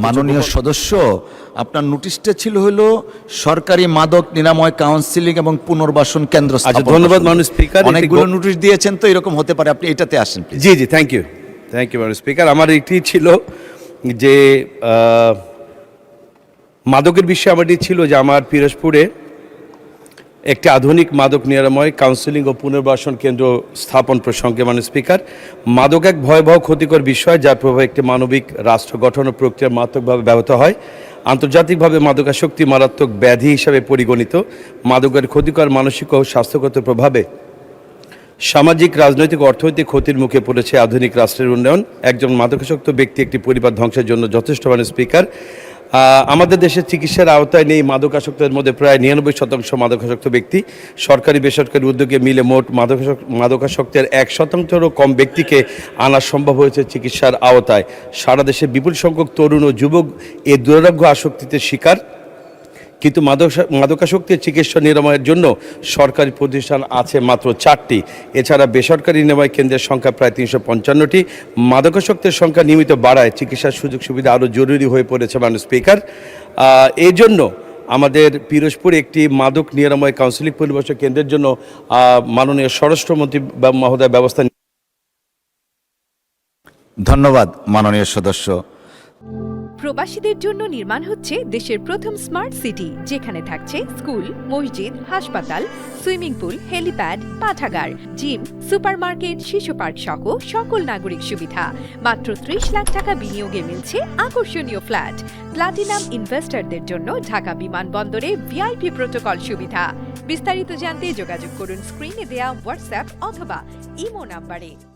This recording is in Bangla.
মাননীয় সদস্য, আপনার নোটিশটা ছিল হলো সরকারি মাদক নিরাময় কাউন্সিলিং এবং পুনর্বাসন কেন্দ্র আচ্ছা, স্থাপন। ধন্যবাদ মাননীয় স্পিকার। অনেকগুলো নোটিশ দিয়েছেন তো, এরকম হতে পারে, আপনি এটাতে আসেন প্লিজ। জি জি, থ্যাংক ইউ মাননীয় স্পিকার। আমার এটি ছিল যে মাদকের বিষয়ে আমার এটি ছিল যে আমার পিরোজপুরে একটি আধুনিক মাদক নিরাময় কাউন্সিলিং ও পুনর্বাসন কেন্দ্র স্থাপন প্রসঙ্গে মাননীয় স্পিকার, মাদক এক ভয়াবহ ক্ষতিকর বিষয় যার প্রভাবে একটি মানবিক রাষ্ট্র গঠন ও প্রক্রিয়া মারাত্মকভাবে ব্যাহত হয়। আন্তর্জাতিকভাবে মাদকাসক্তি মারাত্মক ব্যাধি হিসাবে পরিগণিত। মাদকের ক্ষতিকর মানসিক ও স্বাস্থ্যগত প্রভাবে সামাজিক, রাজনৈতিক, অর্থনৈতিক ক্ষতির মুখে পড়েছে আধুনিক রাষ্ট্রের উন্নয়ন। একজন মাদকাসক্ত ব্যক্তি একটি পরিবার ধ্বংসের জন্য যথেষ্ট মাননীয় স্পিকার। আমাদের দেশে চিকিৎসার আওতায় নেই মাদকাসক্তের মধ্যে প্রায় 99% মাদকাসক্ত ব্যক্তি। সরকারি বেসরকারি উদ্যোগে মিলে মোট মাদকাসক্তের 1%-এরও কম ব্যক্তিকে আনা সম্ভব হয়েছে চিকিৎসার আওতায়। সারা দেশে বিপুল সংখ্যক তরুণ ও যুবক এই দুরারোগ্য আসক্তিতে শিকার। কিন্তু মাদকাসক্তির চিকিৎসা নিরাময়ের জন্য সরকারি প্রতিষ্ঠান আছে মাত্র 4টি। এছাড়া বেসরকারি নিরাময় কেন্দ্রের সংখ্যা প্রায় 355টি। মাদকাসক্তের সংখ্যা নিয়মিত বাড়ায় চিকিৎসার সুযোগ সুবিধা আরও জরুরি হয়ে পড়েছে মাননীয় স্পিকার। এই জন্য আমাদের পিরোজপুর একটি মাদক নিরাময় কাউন্সিলিং পুনর্বাসন কেন্দ্রের জন্য মাননীয় স্বরাষ্ট্রমন্ত্রী মহোদয় ব্যবস্থা। ধন্যবাদ মাননীয় সদস্য। প্রবাসীদের জন্য নির্মাণ হচ্ছে দেশের প্রথম স্মার্ট সিটি, যেখানে থাকছে স্কুল, মসজিদ, হাসপাতাল, সুইমিং পুল, হেলিপ্যাড, পাঠাগার, জিম, সুপারমার্কেট, শিশু পার্ক সহ সকল নাগরিক সুবিধা। মাত্র 30 লাখ টাকা বিনিয়োগে মিলছে আকর্ষণীয় ফ্ল্যাট। প্লাটিনাম ইনভেস্টরদের জন্য ঢাকা বিমানবন্দরে ভিআইপি প্রোটোকল সুবিধা। বিস্তারিত জানতে যোগাযোগ করুন স্ক্রিনে দেয়া হোয়াটসঅ্যাপ অথবা ইমো নাম্বারে।